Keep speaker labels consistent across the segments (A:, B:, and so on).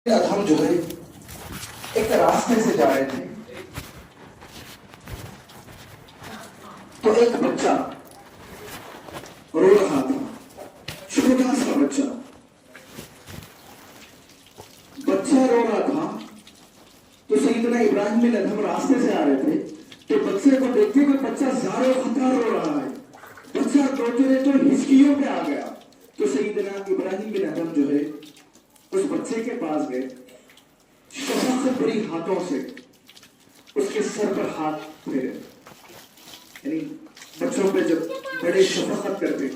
A: ہم جو ہے ایک راستے سے جا رہے تھے تو ایک بچہ رو رہا تھا، چھوٹا سا بچہ رو رہا تھا. تو سیدنا ابراہیم بن ادہم راستے سے آ رہے تھے تو بچے کو دیکھتے کہ بچہ زارو خطا رو رہا ہے. بچہ روتے رہے تو ہچکیوں پہ آ گیا. تو سیدنا ابراہیم بن ادہم جو ہے اس بچے کے پاس گئے، شفقت بڑی ہاتھوں سے اس کے سر پر ہاتھ پھیرے. یعنی بچوں پہ جب بڑے شفقت کرتے،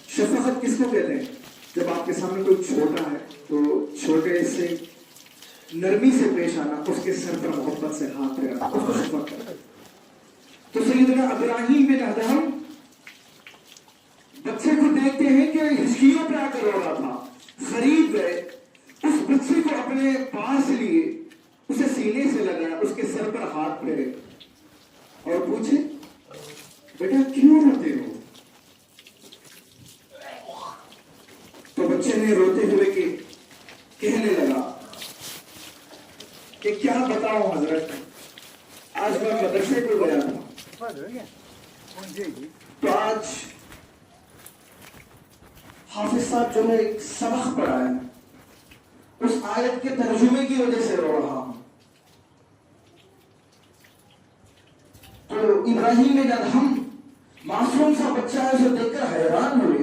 A: شفقت کس کو کہتے ہیں؟ جب آپ کے سامنے کوئی چھوٹا ہے تو چھوٹے سے نرمی سے پیش آنا، اس کے سر پر محبت سے ہاتھ پھیرانا، اس کو شفقت کرتے. تو سیدنا ابراہیم بن ادہم بچے کو دیکھتے ہیں کہ ہچکیوں پہ آ کر رو رہا تھا، قریب گئے، اس بچے کو اپنے پاس لیے، اسے سینے سے لگایا، اس کے سر پر ہاتھ پھیرے اور پوچھے بیٹا کیوں روتے ہو؟ تو بچے نے روتے ہوئے کہنے لگا کہ کیا بتاؤں حضرت، آج میں مدرسے کو گیا تھا تو آج حافظ صاحب جو ہے ایک سبق پڑھایا، اس آیت کے ترجمے کی وجہ سے رو رہا ہوں. تو ابراہیم بن ادہم معصوم سا بچہ ہے، اسے دیکھ کر حیران ہوئے،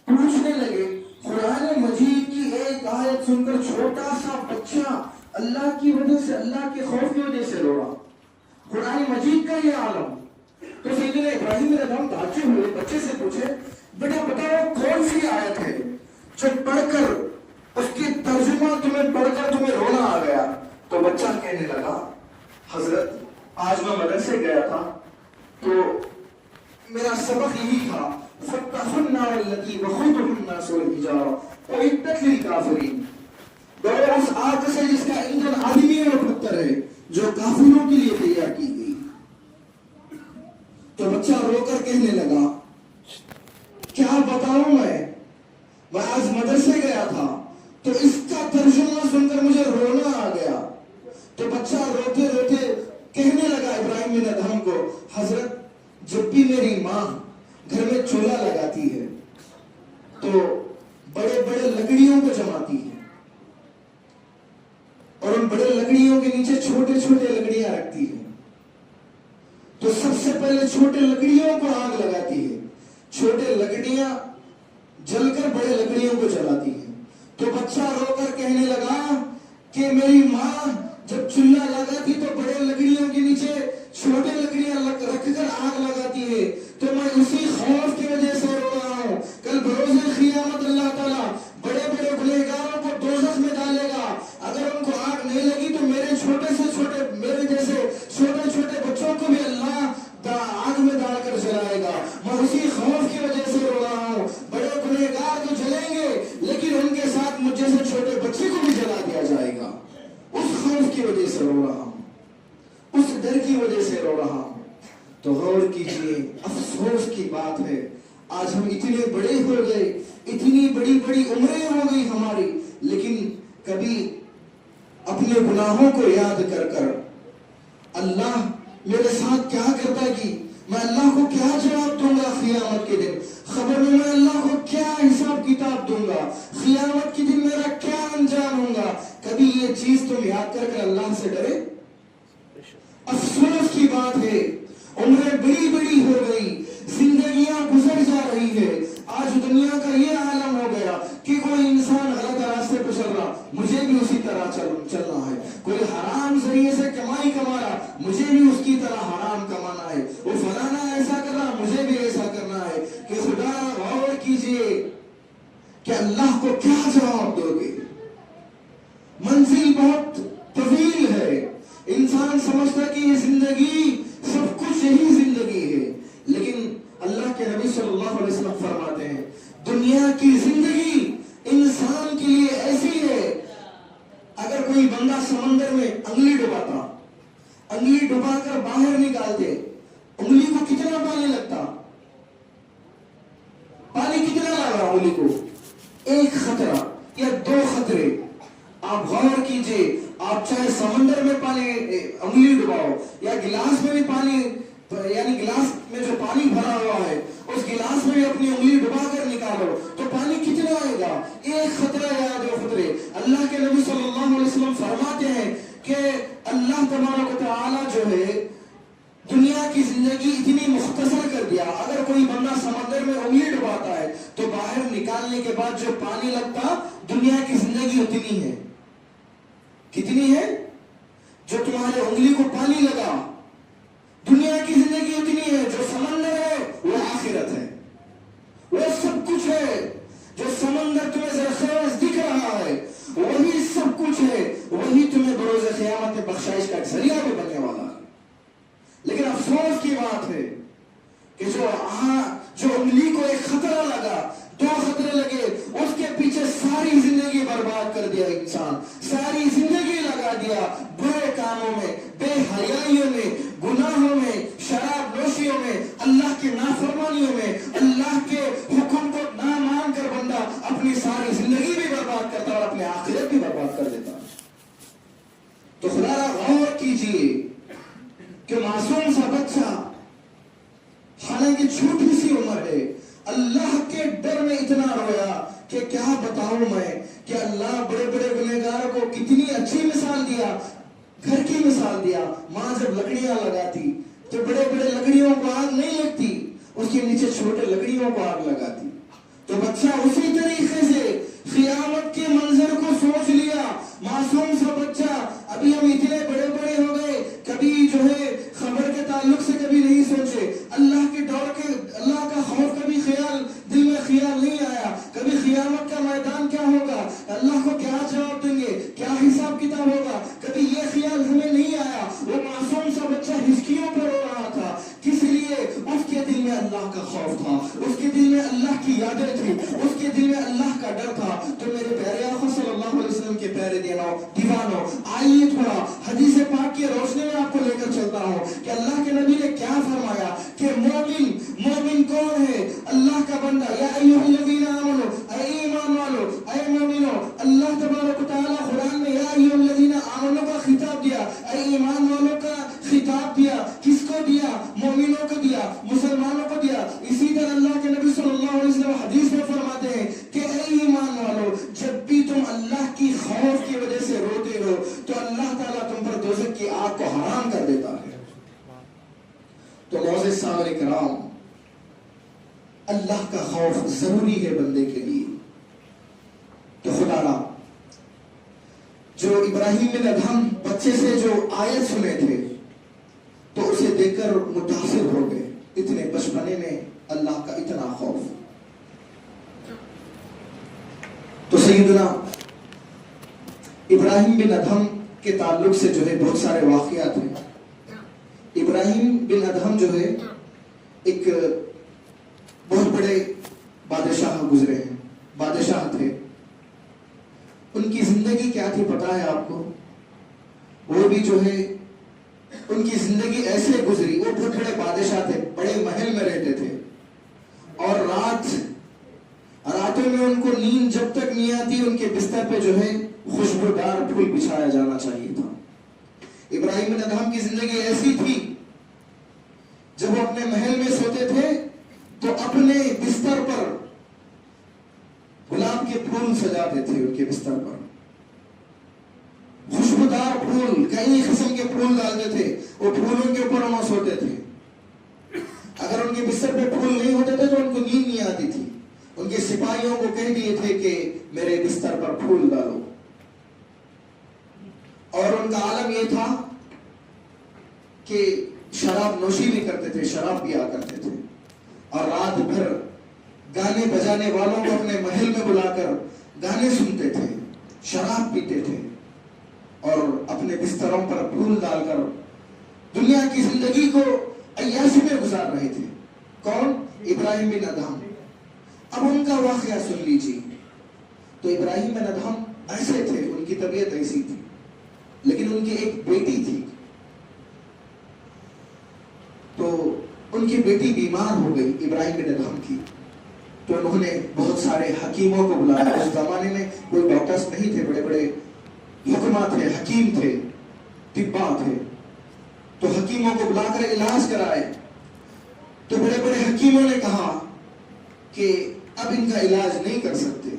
A: پوچھنے لگے. قرآن مجید کی ایک آیت سن کر چھوٹا سا بچہ اللہ کی وجہ سے، اللہ کے خوف کی وجہ سے رو رہا، قرآن مجید کا یہ عالم. تو سیدنا ابراہیم بن ادہم تعجب ہوئے، بچے سے پوچھے بیٹا بتاؤ کون سی آیت ہے جو پڑھ کر اس کی ترجمہ تمہیں پڑھ کر تمہیں رونا آ گیا؟ تو بچہ کہنے لگا حضرت آج میں مدرسے گیا تھا تو میرا سبق یہی تھا فَاتَّقُوا النَّارَ الَّتِي وَقُودُهَا النَّاسُ وَالْحِجَارَةُ أُعِدَّتْ لِلْكَافِرِينَ. ڈرو اس آگ سے جس کا ایندھن آدمی اور پتھر ہے، جو کافروں کے لیے تیار کی گئی. تو بچہ رو کر کہنے لگا کیا بتاؤں میں آج مدرسے گیا تھا تو اس کا ترجمہ سن کر مجھے رونا آ گیا. تو بچہ روتے روتے کہنے لگا ابراہیم بن ادہم کو حضرت جب بھی میری ماں گھر میں چولہا لگاتی ہے تو بڑے بڑے لکڑیوں کو جماتی ہے اور ان بڑے لکڑیوں کے نیچے چھوٹے چھوٹے لکڑیاں رکھتی ہے. تو سب سے پہلے چھوٹے لکڑیوں کو آگ لگاتی ہے، چھوٹے لکڑیاں جل کر بڑے لکڑیوں کو جلاتی ہے. تو بچہ رو کر کہنے لگا کہ میری ماں جب چولہا لگاتی تو بڑے لکڑیوں کے نیچے چھوٹے لکڑیاں رکھ کر آگ لگاتی ہے، تو میں اسی خوف کی وجہ سے رو رہا ہوں. کل بروز قیامت اللہ تعالیٰ بڑے بڑے گنہگاروں کو دوزخ میں ڈالے گا. اگر ان کو آگ نہیں لگی تو میرے چھوٹے سے چھوٹے، میرے جیسے چھوٹے چھوٹے بچوں کو بھی اللہ آگ میں ڈال کر جلائے گا. میں اسی خوف کی وجہ سے رو رہا ہوں. بڑے گنہگار تو جلیں گے لیکن ان کے ساتھ مجھ جیسے چھوٹے بچے کو بھی جلا دیا جائے گا. اس خوف کی وجہ سے رو رہا ہوں، اس ڈر کی وجہ سے رو رہا ہوں. تو غور کیجئے، افسوس کی بات ہے آج ہم اتنے بڑے ہو گئے، اتنی بڑی بڑی عمریں ہو گئی ہماری، لیکن کبھی اپنے گناہوں کو یاد کر کر اللہ میرے ساتھ کیا کرتا کہ میں اللہ کو کیا جواب دوں گا قیامت کے دن، خبر میں اللہ کو کیا حساب کتاب دوں گا، قیامت کے دن میرا کیا انجام ہوگا. کبھی یہ چیز تم یاد کر کر اللہ سے ڈرے؟ افسوس کی بات ہے عمریں بڑی بڑی ہو گئی، زندگیاں گزر جا رہی ہے. آج دنیا کا یہ عالم ہو گیا کہ کوئی انسان غلط راستے پہ چل رہا، مجھے بھی اسی طرح چلنا ہے. کوئی حرام ذریعے سے کمائی کما رہا، مجھے بھی اس کی طرح حرام کمانا ہے. وہ فلانا ایسا کر رہا، مجھے بھی ایسا کرنا ہے. کہ خدا غور کیجئے کہ اللہ کو کیا جواب دو گے. منزل بہت طویل ہے. انسان سمجھتا کہ یہ زندگی سب کچھ یہی زندگی ہے، لیکن اللہ کے نبی صلی اللہ علیہ وسلم فرماتے ہیں دنیا کی زندگی انسان کے لیے ایسی ہے، اگر کوئی بندہ سمندر میں انگلی ڈباتا، انگلی ڈبا کر باہر نکالتے، انگلی کو کتنا پانی لگتا؟ پانی کتنا لگا انگلی کو؟ ایک خطرہ یا دو خطرے. آپ غور کیجئے، آپ چاہے سمندر میں پانی انگلی ڈباؤ یا گلاس میں بھی پانی، یعنی گلاس میں جو پانی بھرا ہوا ہے اس گلاس میں بھی اپنی انگلی ڈبا کر نکالو تو پانی کتنا آئے گا؟ ایک خطرہ یا دو خطرے۔ اللہ کے نبی صلی اللہ علیہ وسلم فرماتے ہیں کہ اللہ تبارک و تعالی جو ہے دنیا کی زندگی اتنی مختصر کر دیا، اگر کوئی بندہ سمندر میں انگلی ڈباتا ہے تو باہر نکالنے کے بعد جو پانی لگتا دنیا کی زندگی اتنی ہے۔ کتنی ہے؟ جو تمہارے انگلی کو پانی لگا دنیا کی زندگی اتنی ہے، جو سمندر ہے وہ آخرت ہے، وہ سب کچھ ہے۔ جو سمندر تمہیں زرخیز دکھ رہا ہے وہی سب کچھ ہے، وہی تمہیں بروز قیامت میں بخشائش کا ایک ذریعہ بھی بننے والا ہے۔ لیکن افسوس کی بات ہے کہ جو انگلی کو ایک خطرہ لگا، دو خطرے لگے، اس کے پیچھے ساری زندگی برباد کر دیا انسان، ساری زندگی لگا دیا برے کاموں میں، بے حیائیوں میں، گناہوں میں، شراب نوشیوں میں، اللہ کی نافرمانیوں میں۔ اللہ کے حکم کو نہ مان کر بندہ اپنی ساری زندگی بھی برباد کرتا اور اپنے آخرت بھی برباد کر دیتا۔ تو خدا را غور کیجئے کہ معصوم سا بچہ حالانکہ چھوٹی سی عمر ہے، اللہ کے ڈر میں اتنا رویا کہ کیا بتاؤں میں کہ اللہ بڑے بڑے گنہگاروں کو کتنی اچھی مثال دیا، گھر کی مثال دیا۔ ماں جب لکڑیاں لگاتی تو بڑے بڑے لکڑیوں کو آگ نہیں لگتی، اس کے نیچے چھوٹے لکڑیوں کو آگ لگاتی۔ تو بچہ اسی طریقے سے قیامت کے منظر کو سوچ لیا، معصوم سا بچہ۔ ابھی ہم اتنے بڑے بڑے ہو گئے، کبھی جو ہے خبر کے تعلق سے کبھی نہیں سوچے، اللہ کے ڈر کے، اللہ کا خوف کبھی خیال دل میں خیال نہیں آیا، کبھی قیامت کا میدان کیا ہوگا، اللہ کو کیا جواب دیں گے، کیا حساب کتاب ہوگا، کبھی یہ خیال ہمیں نہیں آیا۔ وہ معصوم سا بچہ ہچکیوں پر رو رہا تھا، کس لیے؟ اس کے دل میں اللہ کا خوف تھا، اس کے دل میں اللہ کی یادیں تھی، اس کے دل میں اللہ کا ڈر تھا۔ تو میرے پیارے آقا صلی اللہ علیہ وسلم کے پیارے دیوانوں، آئیے تھوڑا حدیث پاک کی روشنی میں آپ کو لے کر چلتا ہوں کہ اللہ کے نبی نے کیا فرمایا کہ مومن کون ہے؟ اللہ کا بندہ۔ یا ایھا الذین آمنوا، اے ایمان والو، اے مومنو، اللہ تبارک و تعالی قرآن میں یا ایھا الذین آمنوا کا خطاب دیا، اے ایمان والوں کا خطاب دیا۔ کس کو دیا؟ مومنوں کو دیا، مسلمانوں کو دیا۔ اسی طرح اللہ کے نبی صلی اللہ علیہ وسلم حدیث میں فرماتے ہیں کہ اے ایمان والو، جب بھی تم اللہ کی خوف کی وجہ سے روتے ہو تو اللہ تعالیٰ تم پر دوزخ کی آگ کو حرام کر دیتا ہے۔ تو معزز سامعین کرام، اللہ کا خوف ضروری ہے بندے کے لیے۔ تو خدا را جو ابراہیم بن ادہم بچے سے جو آیت سنے تھے تو اسے دیکھ کر متاثر ہو گئے، اتنے بچپنے میں اللہ کا اتنا خوف۔ تو سیدنا ابراہیم بن ادہم کے تعلق سے جو ہے بہت سارے واقعات ہیں۔ ابراہیم بن ادہم جو ہے ایک بہت بڑے بادشاہ گزرے ہیں، بادشاہ تھے۔ ان کی زندگی کیا تھی پتا ہے آپ کو؟ وہ بھی جو ہے ان کی زندگی ایسے گزری، وہ بہت بڑے بادشاہ تھے، بڑے محل میں رہتے تھے، اور راتوں میں ان کو نیند جب تک نہیں آتی ان کے بستر پہ جو ہے خوشبودار پھول بچھایا جانا چاہیے تھا۔ ابراہیم بن ادہم کی زندگی ایسی تھی، جب وہ اپنے محل میں سوتے تھے تو اپنے بستر پر گلاب کے پھول سجاتے تھے، ان کے بستر پر خوشبودار پھول، کئی قسم کے پھول ڈالتے تھے، وہ پھولوں کے اوپر وہ سوتے تھے۔ اگر ان کے بستر پہ پھول نہیں ہوتے تھے تو ان کو نیند نہیں آتی تھی۔ ان کے سپاہیوں کو کہہ دیے تھے کہ میرے بستر پر پھول ڈالو۔ اور ان کا عالم یہ تھا کہ شراب نوشی بھی کرتے تھے، شراب پیا کرتے تھے، اور رات بھر گانے بجانے والوں کو اپنے محل میں بلا کر گانے سنتے تھے، شراب پیتے تھے، اور اپنے بستروں پر پھول ڈال کر دنیا کی زندگی کو عیاشی میں گزار رہے تھے۔ کون؟ ابراہیم بن ادہم۔ اب ان کا واقعہ سن لیجیے۔ تو ابراہیم بن ادہم ایسے تھے، ان کی طبیعت ایسی تھی، لیکن ان کی ایک بیٹی تھی، تو ان کی بیٹی بیمار ہو گئی ابراہیم بن ادہم کی۔ تو انہوں نے بہت سارے حکیموں کو بلایا۔ اس زمانے میں کوئی ڈاکٹرز نہیں تھے، بڑے بڑے حکما تھے، حکیم تھے، طباء تھے، تو حکیموں کو بلا کر علاج کرائے. تو بڑے بڑے حکیموں نے کہا کہ اب ان کا علاج نہیں کر سکتے،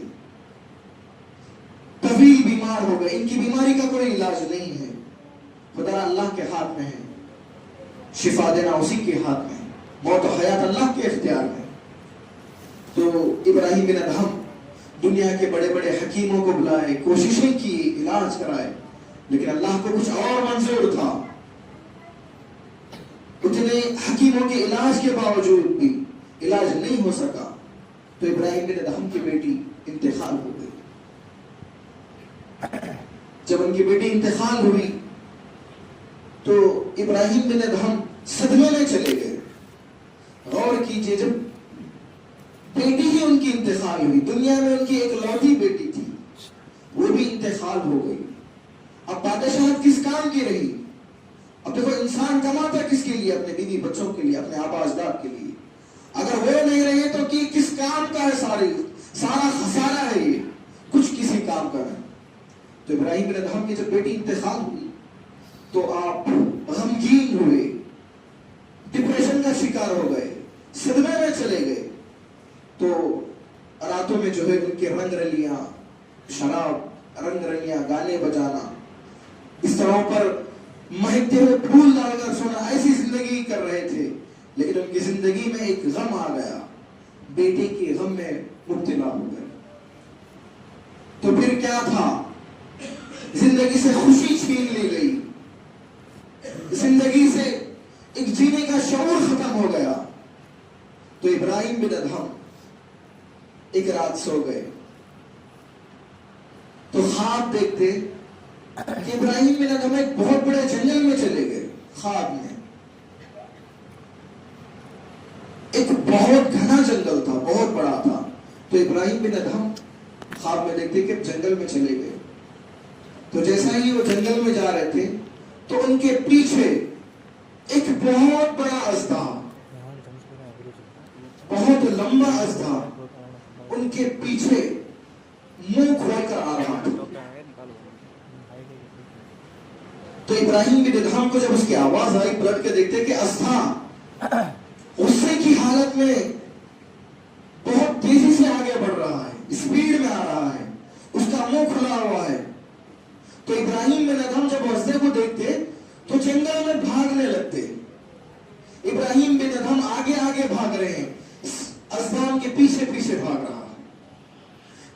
A: طویل بیمار ہو گئے، ان کی بیماری کا کوئی علاج نہیں ہے. خدا اللہ کے ہاتھ میں ہے، شفا دینا اسی کے ہاتھ میں، موت و حیات اللہ کے اختیار میں. تو ابراہیم بن ادہم دنیا کے بڑے بڑے حکیموں کو بلائے، کوششیں کی، علاج کرائے، لیکن اللہ کو کچھ اور منظور تھا. اتنے حکیموں کے علاج کے باوجود بھی علاج نہیں ہو سکا. تو ابراہیم بن ادہم کی بیٹی انتقال ہو گئی. جب ان کی بیٹی انتقال ہوئی تو ابراہیم بن ادہم صدمے میں چلے گئے. غور کیجئے، جب بیٹی ہی ان کی انتقال ہوئی، دنیا میں ان کی ایک لوتی بیٹی تھی، وہ بھی انتقال ہو گئی. اب بادشاہت کس کام کی رہی؟ اب دیکھو، انسان کماتا کس کے لیے؟ اپنے بیوی بچوں کے لیے، اپنے آبا اجداد کے لیے. اگر وہ نہیں رہے تو کس کام کا ہے؟ سارا خسارہ ہے یہ، کچھ کسی کام کا ہے. تو ابراہیم بن ادہم کی جب بیٹی انتقال ہوئی تو آپ غمگین ہوئے، ڈپریشن کا شکار ہو گئے، صدمے میں چلے گئے. تو راتوں میں جو ہے ان کے رنگ رلیاں، شراب، رنگ رلیاں، گانے بجانا، بستروں پر مہکتے ہوئے پھول ڈال کر سونا، ایسی زندگی کر رہے تھے. لیکن ان کی زندگی میں ایک غم آ گیا، بیٹے کے غم میں مبتلا ہو گئے. تو پھر کیا تھا؟ زندگی سے خوشی چھین لی گئی، زندگی سے ایک جینے کا شعور ختم ہو گیا. تو ابراہیم بن ادہم ایک رات سو گئے تو خواب دیکھتے کہ ابراہیم بن ادہم ایک بہت بڑے جنگل میں چلے گئے. خواب میں ایک بہت گھنا جنگل تھا، بہت بڑا تھا. تو ابراہیم بن ادہم خواب میں دیکھتے کہ جنگل میں چلے گئے. تو جیسا ہی وہ جنگل میں جا رہے تھے تو ان کے پیچھے ایک بہت بڑا اژدہا، بہت لمبا اژدہا ان کے پیچھے منہ کھول کر آ رہا تھا. تو ابراہیم بن ادہم کو جب اس کی آواز آئی، پلٹ کے دیکھتے کہ اژدہا غصے کی حالت میں بہت تیزی سے آگے بڑھ رہا ہے، اسپیڈ میں آ رہا ہے، اس کا منہ کھلا ہوا ہے. تو ابراہیم بن ادہم جب اژدہے کو دیکھتے تو جنگل میں بھاگنے لگتے. ابراہیم بن ادہم آگے آگے بھاگ رہے ہیں، اژدہا کے پیچھے پیچھے بھاگ رہا.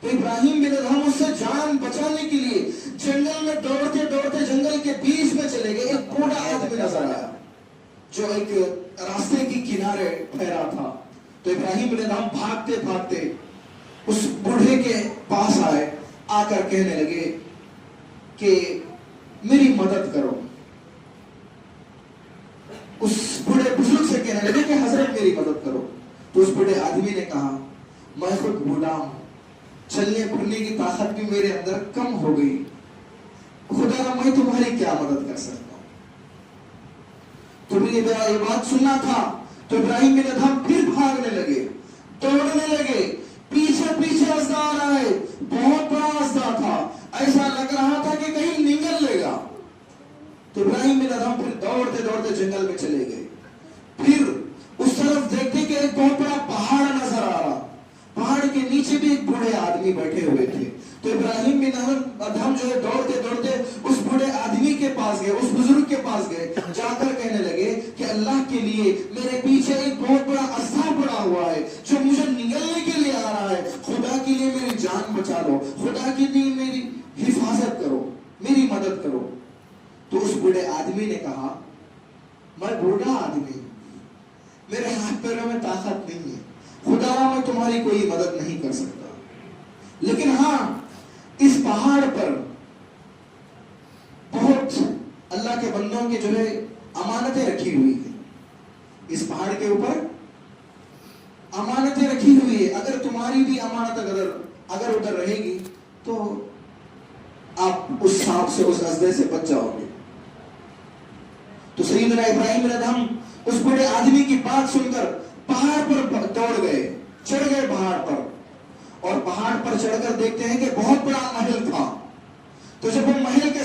A: تو ابراہیم بن ادہم اس سے جان بچانے کے لیے جنگل میں دوڑتے دوڑتے جنگل کے بیچ میں چلے گئے. ایک بوڑھا آدمی نظر آیا جو ایک راستے کی کنارے ٹھہرا تھا. تو ابراہیم بن ادہم بھاگتے بھاگتے اس بوڑھے کے پاس آئے، آ کر کہنے لگے کہ میری مدد کرو. اس بوڑھے بزرگ سے کہنے لگے کہ حضرت میری مدد کرو. تو اس بوڑھے آدمی نے کہا، میں خود بوڑھا ہوں، چلنے پھرنے کی طاقت بھی میرے اندر کم ہو گئی، خدا میں تمہاری کیا مدد کر سکتا ہوں. تمہیں یہ بات سننا تھا. تو ابراہیم بن ادہم پھر بھاگنے لگے، دوڑنے لگے. پیچھے پیچھے اژدہا آ رہا ہے، بہت بڑا اژدہا تھا، ایسا لگ رہا تھا کہ کہیں نگل لے گا. تو ابراہیم بن ادہم پھر دوڑتے دوڑتے جنگل میں چلے گئے. پھر اس طرف دیکھتے کہ ایک بہت بڑا پہاڑ نظر آ رہا، پہاڑ کے نیچے بھی ایک بوڑھے آدمی بیٹھے ہوئے تھے. تو ابراہیم بن ادہم جو ہے دوڑتے دوڑتے اس بوڑھے آدمی کے پاس گئے، اس بزرگ کے پاس گئے، جا کر کہنے لگے کہ اللہ کے لیے میرے پیچھے ایک بہت بڑا اژدہا پڑا ہوا ہے جو مجھے نگلنے کے لیے آ رہا ہے، خدا کے لیے میری جان بچا لو، خدا کے لیے میری حفاظت کرو، میری مدد کرو. تو اس بوڑھے آدمی نے کہا، میں بوڑھا آدمی ہوں، میرے ہاتھ پیروں میں طاقت نہیں ہے، خدا میں تمہاری کوئی مدد نہیں کر سکتا. لیکن ہاں، اس پہاڑ پر بہت اللہ کے بندوں کی جو ہے امانتیں رکھی ہوئی ہیں. اس پہاڑ کے اوپر امانتیں رکھی ہوئی ہے، اگر تمہاری بھی امانت اگر ادھر رہے گی تو آپ اس سانپ سے، اس اژدہے سے بچ جاؤ گے. تو سیدنا ابراہیم بن ادہم اس بڑے آدمی کی بات سن کر پہاڑ پر دوڑ گئے، چڑھ گئے پہاڑ پر. اور پہاڑ پر چڑھ کر دیکھتے ہیں کہ بہت بڑا محل تھا. تو جب وہ محل کے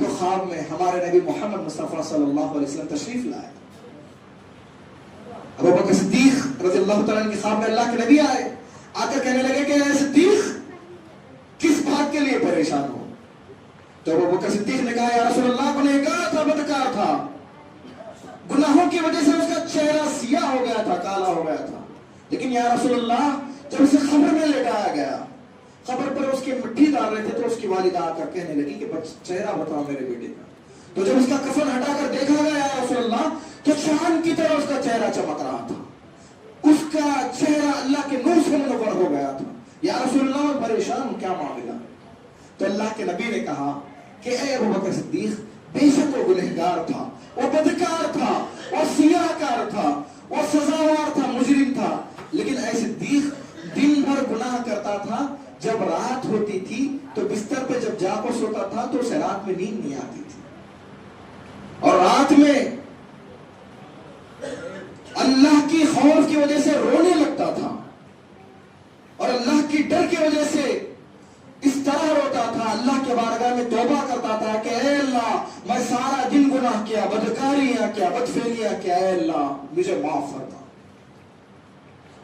A: تو خواب میں ہمارے نبی محمد مصطفیٰ صلی اللہ علیہ وسلم تشریف لائے. ابو بکر صدیق رضی اللہ تعالیٰ عنہ کے خواب میں اللہ کے نبی آئے, آ کر کہنے لگے کہ اے صدیق کس بات کے لیے پریشان ہو؟ تو ابو بکر صدیق نے کہا یا رسول اللہ گنہگار تھا, بدکار تھا, گناہوں کی وجہ سے اس کا چہرہ سیاہ ہو گیا تھا, کالا ہو گیا تھا. لیکن یا رسول اللہ جب اسے قبر میں لٹایا گیا, قبر پر اس کی مٹی ڈال رہے تھے تو اس کی والدہ آ کر کہنے لگی کہ چہرہ بتاؤ میرے بیٹے کا. تو جب اس کا کفن ہٹا کر دیکھا گیا یا رسول اللہ تو چاند کی طرح اس کا چہرہ چمک رہا تھا, اس کا چہرہ اللہ کے نور سے منور ہو گیا تھا. یا رسول اللہ میں پریشان ہوں, کیا معاملہ؟ تو اللہ کے نبی نے کہا کہ اے ابو بکر صدیق بے شک وہ گنہگار تھا, وہ بدکار تھا, وہ سیاہ کار تھا, وہ سزاوار تھا, مجرم تھا, لیکن اے صدیق دن بھر گناہ کرتا تھا, جب رات ہوتی تھی تو بستر پہ جب جا کر سوتا تھا تو اسے رات میں نیند نہیں آتی تھی, اور رات میں اللہ کی خوف کی وجہ سے رونے لگتا تھا, اور اللہ کی ڈر کی وجہ سے اس طرح روتا تھا, اللہ کے بارگاہ میں توبہ کرتا تھا کہ اے اللہ میں سارا دن گناہ کیا, بدکاریاں کیا, بدفعلیاں کیا, اے اللہ مجھے معاف فرما.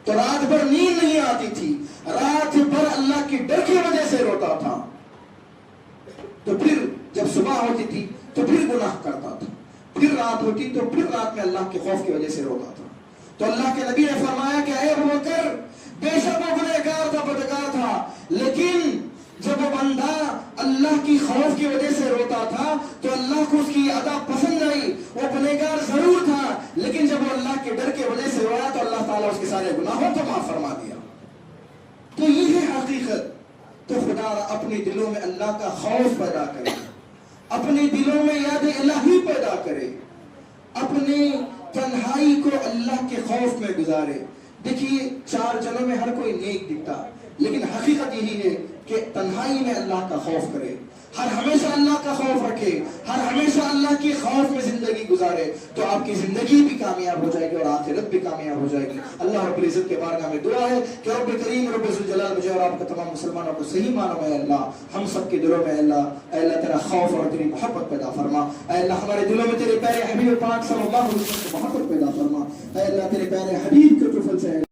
A: تو رات بھر نیند نہیں آتی تھی, رات بھر اللہ کی ڈر کی وجہ سے روتا تھا. تو پھر جب صبح ہوتی تھی تو پھر گناہ کرتا تھا, پھر رات ہوتی تو پھر رات میں اللہ کے خوف کی وجہ سے روتا تھا. تو اللہ کے نبی نے فرمایا کہ اے ابو بکر بے شک وہ گنہگار تھا, بدکار تھا, لیکن جب وہ بندہ اللہ کی خوف کی وجہ سے روتا تھا تو اللہ کو اس کی ادا پسند آئی. وہ گنہگار ضرور تھا, لیکن جب وہ اللہ کے ڈر کی وجہ سے رویا تو اللہ تعالیٰ اس کے سارے گناہوں کو معاف فرما دیا. تو یہ ہے حقیقت. تو خدا اپنے دلوں میں اللہ کا خوف پیدا کرے, اپنے دلوں میں یاد الہی پیدا کرے, اپنے تنہائی کو اللہ کے خوف میں گزارے. دیکھیے چار جنوں میں ہر کوئی نیک دکھتا, لیکن حقیقت یہی ہے کہ تنہائی میں اللہ کا خوف کرے, ہر ہمیشہ اللہ کا خوف رکھے, ہر ہمیشہ اللہ کی خوف میں زندگی گزارے, تو آپ کی زندگی بھی کامیاب ہو جائے گی اور آخرت بھی کامیاب ہو جائے گی. اللہ رب العزت کے بارگاہ میں دعا ہے کہ رب کریم رب ذوالجلال مجھے اور آپ کو تمام مسلمانوں کو صحیح معنوں میں اللہ ہم سب کے دلوں میں اللہ تیرا خوف اور تیری محبت پیدا فرما. اے اللہ ہمارے دلوں میں تیرے پیارے حبیب پاک صلی اللہ علیہ وسلم کی محبت پیدا فرما. اے اللہ تیرے پیارے حبیب کے طفل سے